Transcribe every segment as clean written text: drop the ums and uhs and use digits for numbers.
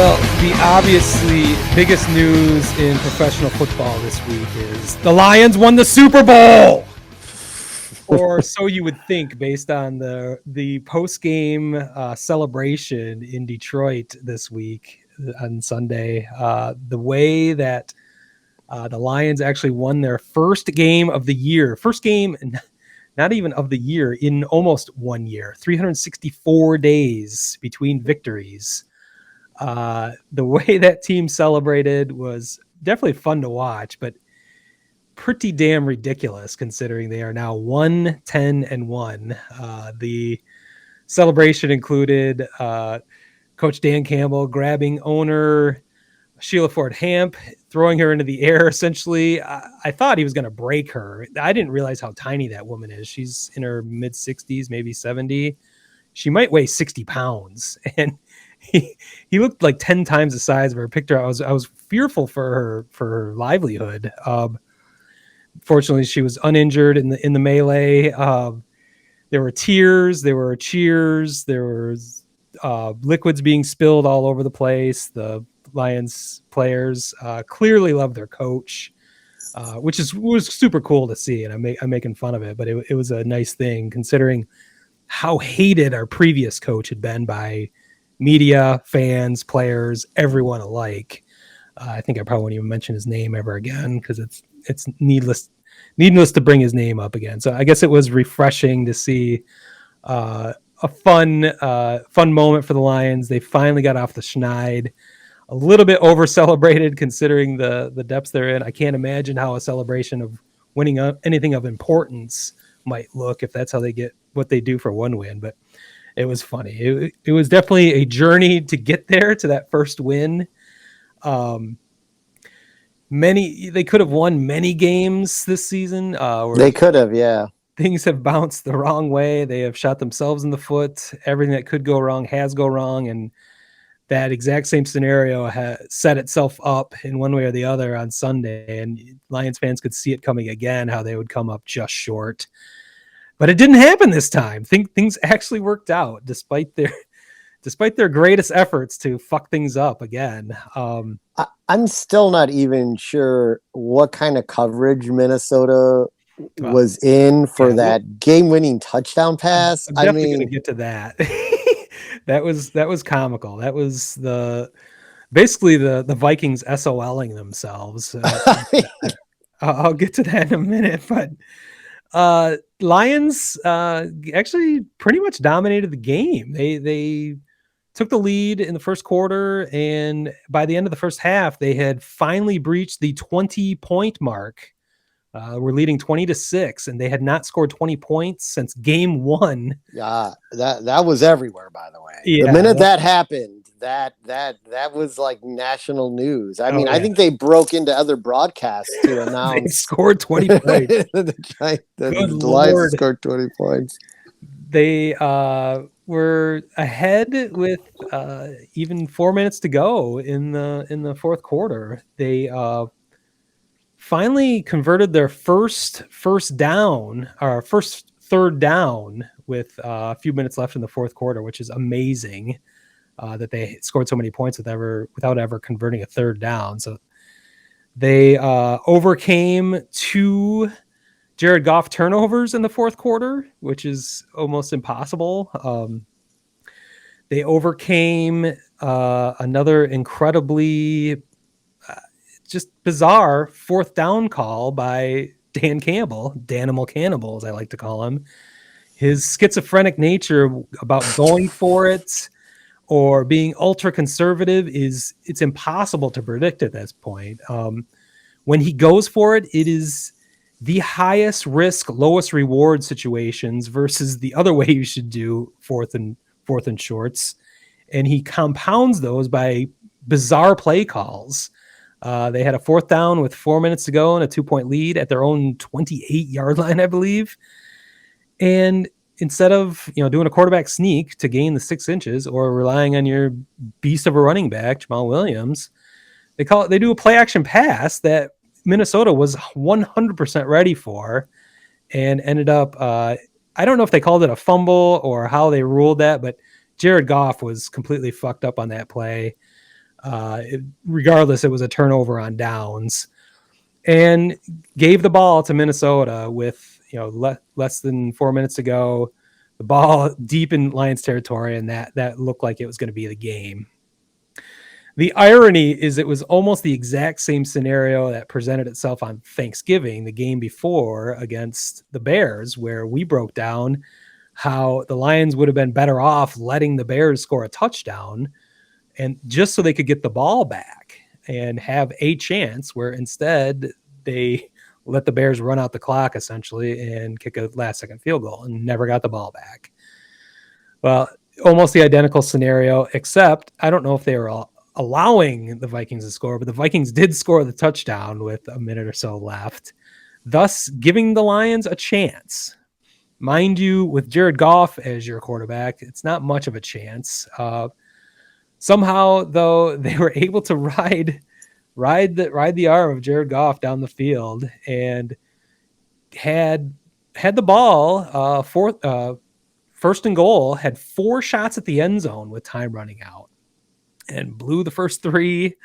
Well, the obviously biggest news in professional football this week is the Lions won the Super Bowl. Or so you would think, based on the post-game celebration in Detroit this week on Sunday. The way that the Lions actually won their first game of the year. First game, not even of the year, in almost 1 year. 364 days between victories. The way that team celebrated was definitely fun to watch, but pretty damn ridiculous considering they are now 1-10-1. The celebration included Coach Dan Campbell grabbing owner Sheila Ford Hamp, throwing her into the air. Essentially, I thought he was going to break her. I didn't realize how tiny that woman is. She's in her mid 60s, maybe 70. She might weigh 60 pounds, and he looked like 10 times the size of her. Picture. I was fearful for her livelihood. Fortunately, she was uninjured in the melee. There were tears, there were cheers, there was liquids being spilled all over the place. The Lions players clearly love their coach, which was super cool to see. And I'm making fun of it, but it was a nice thing considering how hated our previous coach had been by media, fans, players, everyone alike. I think I probably won't even mention his name ever again because it's needless to bring his name up again. So I guess it was refreshing to see a fun moment for the Lions. They finally got off the schneid. A little bit over celebrated considering the depths they're in. I can't imagine how a celebration of winning anything of importance might look if that's how they get what they do for one win. But it was funny. It was definitely a journey to get there to that first win. They could have won many games this season. They could have, yeah. Things have bounced the wrong way. They have shot themselves in the foot. Everything that could go wrong has go wrong, and that exact same scenario set itself up in one way or the other on Sunday. And Lions fans could see it coming again, how they would come up just short. But it didn't happen this time. Things actually worked out despite their greatest efforts to fuck things up again. I'm still not even sure what kind of coverage Minnesota was in for that game-winning touchdown pass. I'm definitely going to get to that. That was comical. That was basically the Vikings SOLing themselves. I'll get to that in a minute, but Lions actually pretty much dominated the game. They took the lead in the first quarter, and by the end of the first half, they had finally breached the 20-point mark. We're leading 20-6, and they had not scored 20 points since game one. Yeah, that was everywhere, by the way. Yeah, the minute that happened, that was like national news. I mean, I think they broke into other broadcasts to announce they scored 20 points. the Lions scored 20 points. They were ahead with even 4 minutes to go in the fourth quarter. They finally converted their first third down with a few minutes left in the fourth quarter, which is amazing that they scored so many points without ever converting a third down. So they overcame 2 Jared Goff turnovers in the fourth quarter, which is almost impossible. They overcame another incredibly just bizarre fourth down call by Dan Campbell, Danimal Cannibal, as I like to call him. His schizophrenic nature about going for it or being ultra conservative it's impossible to predict at this point. When he goes for it, it is the highest risk, lowest reward situations versus the other way you should do fourth and shorts. And he compounds those by bizarre play calls. They had a fourth down with 4 minutes to go and a 2-point lead at their own 28-yard line, I believe. And instead of doing a quarterback sneak to gain the 6 inches or relying on your beast of a running back, Jamal Williams, they do a play action pass that Minnesota was 100% ready for and ended up, I don't know if they called it a fumble or how they ruled that, but Jared Goff was completely fucked up on that play. Regardless, it was a turnover on downs, and gave the ball to Minnesota with less than 4 minutes to go. The ball deep in Lions territory, and that looked like it was going to be the game. The irony is it was almost the exact same scenario that presented itself on Thanksgiving, the game before against the Bears, where we broke down how the Lions would have been better off letting the Bears score a touchdown and just so they could get the ball back and have a chance, where instead they let the Bears run out the clock essentially and kick a last second field goal and never got the ball back. Well, almost the identical scenario, except I don't know if they were all allowing the Vikings to score, but the Vikings did score the touchdown with a minute or so left, thus giving the Lions a chance. Mind you, with Jared Goff as your quarterback, it's not much of a chance. Somehow, though, they were able to ride the arm of Jared Goff down the field and had the ball first and goal, had 4 shots at the end zone with time running out, and blew the first 3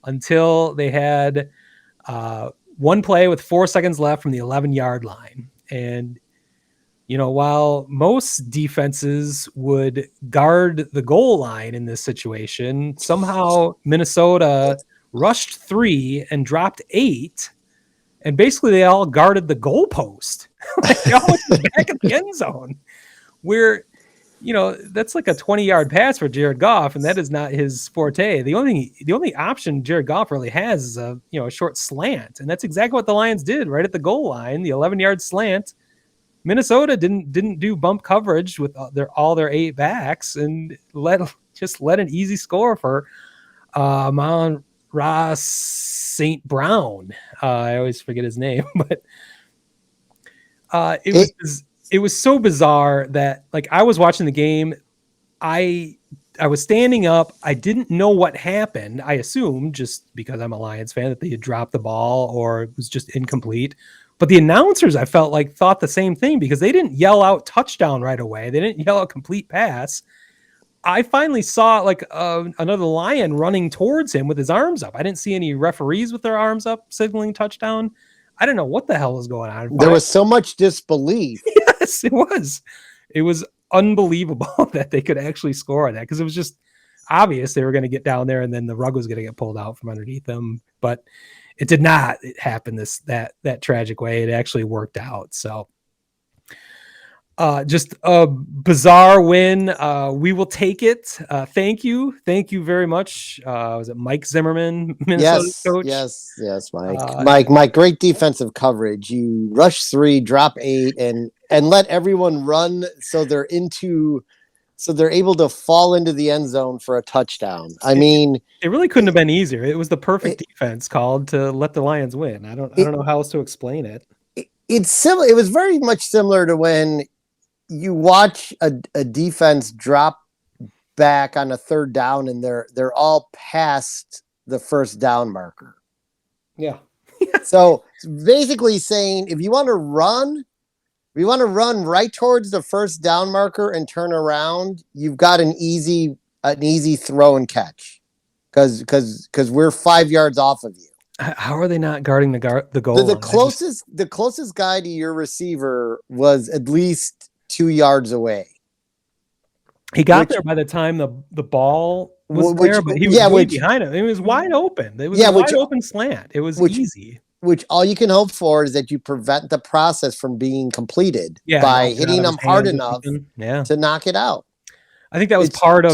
until they had one play with 4 seconds left from the 11-yard line. And while most defenses would guard the goal line in this situation, somehow Minnesota rushed 3 and dropped 8. And basically they all guarded the goalpost. They all went back at the end zone, where, that's like a 20-yard pass for Jared Goff, and that is not his forte. The only option Jared Goff really has is a short slant, and that's exactly what the Lions did right at the goal line, the 11-yard slant. Minnesota didn't do bump coverage with all their 8 backs and let an easy score for Ross St. Brown. I always forget his name, but it was so bizarre that, like, I was watching the game. I was standing up. I didn't know what happened. I assumed, just because I'm a Lions fan, that they had dropped the ball or it was just incomplete. But the announcers, I felt like, thought the same thing, because they didn't yell out touchdown right away. They didn't yell out complete pass. I finally saw another Lion running towards him with his arms up. I didn't see any referees with their arms up signaling touchdown. I don't know what the hell was going on. There was so much disbelief. Yes, it was. It was unbelievable that they could actually score on that, because it was just obvious they were going to get down there and then the rug was going to get pulled out from underneath them. But it did not happen that tragic way. It actually worked out. So just a bizarre win. We will take it. Thank you very much. Was it Mike Zimmerman, Minnesota coach? Yes, Mike. Mike, great defensive coverage. You rush 3, drop 8, and let everyone run so they're able to fall into the end zone for a touchdown. I mean, it really couldn't have been easier. It was the perfect defense called to let the Lions win. I don't know how else to explain it. It's similar. It was very much similar to when you watch a defense drop back on a 3rd down and they're all past the first down marker. Yeah. So it's basically saying, if you want to run right towards the first down marker and turn around, you've got an easy throw and catch, because we're 5 yards off of you. How are they not guarding the goal line? The closest guy to your receiver was at least 2 yards away. He got there by the time the ball was there, but he was way behind him. It was wide open. It was a wide open slant. It was easy. Which all you can hope for is that you prevent the process from being completed by hitting them hard enough to knock it out. I think that was part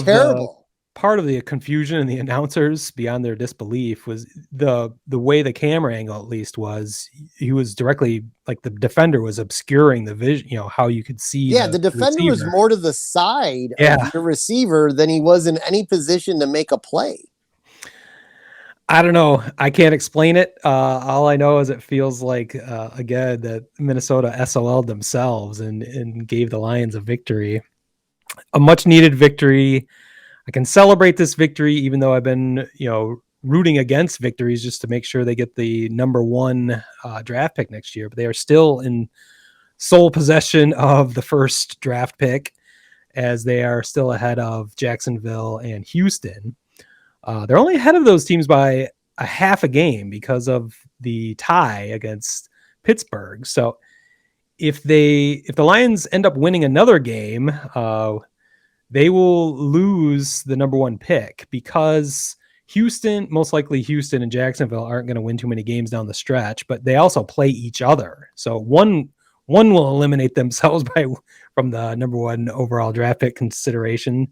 of the confusion in the announcers, beyond their disbelief, was the way the camera angle, at least, was. He was directly, like, the defender was obscuring the vision, how you could see. The defender was more to the side of your receiver than he was in any position to make a play. I don't know. I can't explain it. All I know is it feels like, again, that Minnesota SOL'd themselves and gave the Lions a victory, a much needed victory. I can celebrate this victory, even though I've been, rooting against victories just to make sure they get the number 1 draft pick next year. But they are still in sole possession of the first draft pick, as they are still ahead of Jacksonville and Houston. They're only ahead of those teams by a half a game because of the tie against Pittsburgh. So if the Lions end up winning another game, they will lose the number one pick because most likely Houston and Jacksonville aren't going to win too many games down the stretch, but they also play each other. So one will eliminate themselves from the number one overall draft pick consideration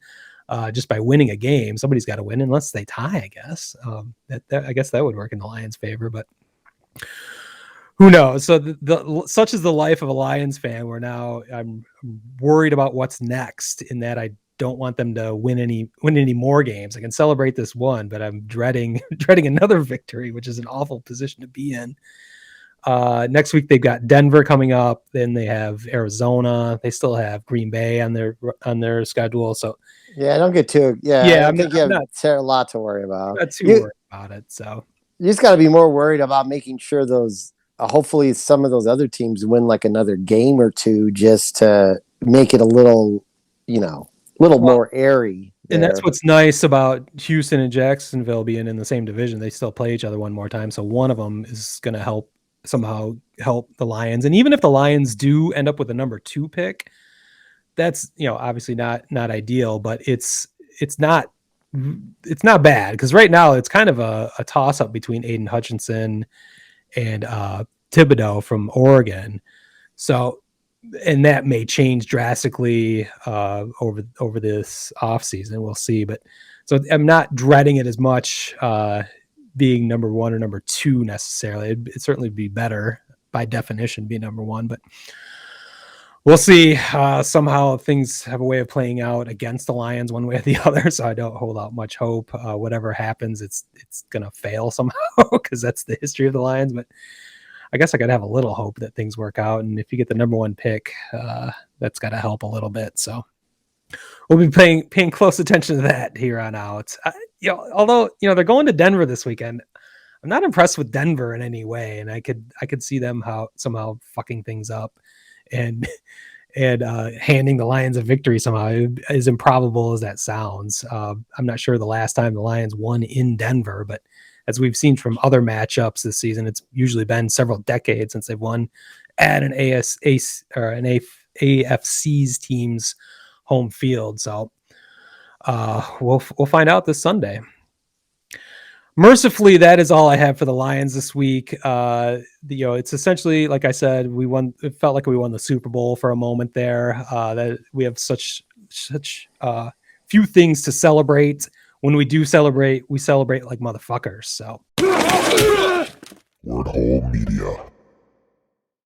just by winning a game. Somebody's got to win unless they tie, I guess. I guess that would work in the Lions' favor, but who knows? So such is the life of a Lions fan. Where now I'm worried about what's next. In that I don't want them to win any more games. I can celebrate this one, but I'm dreading another victory, which is an awful position to be in. Next week they've got Denver coming up. Then they have Arizona. They still have Green Bay on their schedule. So yeah, don't get too. Yeah, I don't think you have a lot to worry about. Not too worried about it. So you just got to be more worried about making sure those. Hopefully, some of those other teams win like another game or two, just to make it a little, more airy. There. And that's what's nice about Houston and Jacksonville being in the same division. They still play each other one more time, so one of them is going to somehow help the Lions. And even if the Lions do end up with a number 2 pick, that's obviously not ideal, but it's not bad because right now it's kind of a toss up between Aiden Hutchinson and Thibodeau from Oregon. So, and that may change drastically over this offseason. We'll see. But so I'm not dreading it as much being number 1 or number 2 necessarily. It'd certainly be better by definition being number 1, but we'll see. Somehow things have a way of playing out against the Lions one way or the other. So I don't hold out much hope. Whatever happens, it's going to fail somehow because that's the history of the Lions. But I guess I got to have a little hope that things work out. And if you get the number 1 pick, that's got to help a little bit. So we'll be paying close attention to that here on out. Although they're going to Denver this weekend, I'm not impressed with Denver in any way, and I could see them somehow fucking things up and handing the Lions a victory somehow, as improbable as that sounds. I'm not sure the last time the Lions won in Denver, but as we've seen from other matchups this season, it's usually been several decades since they've won at an AFC's team's home field. So we'll find out this Sunday. Mercifully, that is all I have for the Lions this week. It's essentially, like I said, we won. It felt like we won the Super Bowl for a moment there. That we have such few things to celebrate. When we do celebrate, we celebrate like motherfuckers. So, Word Hole Media.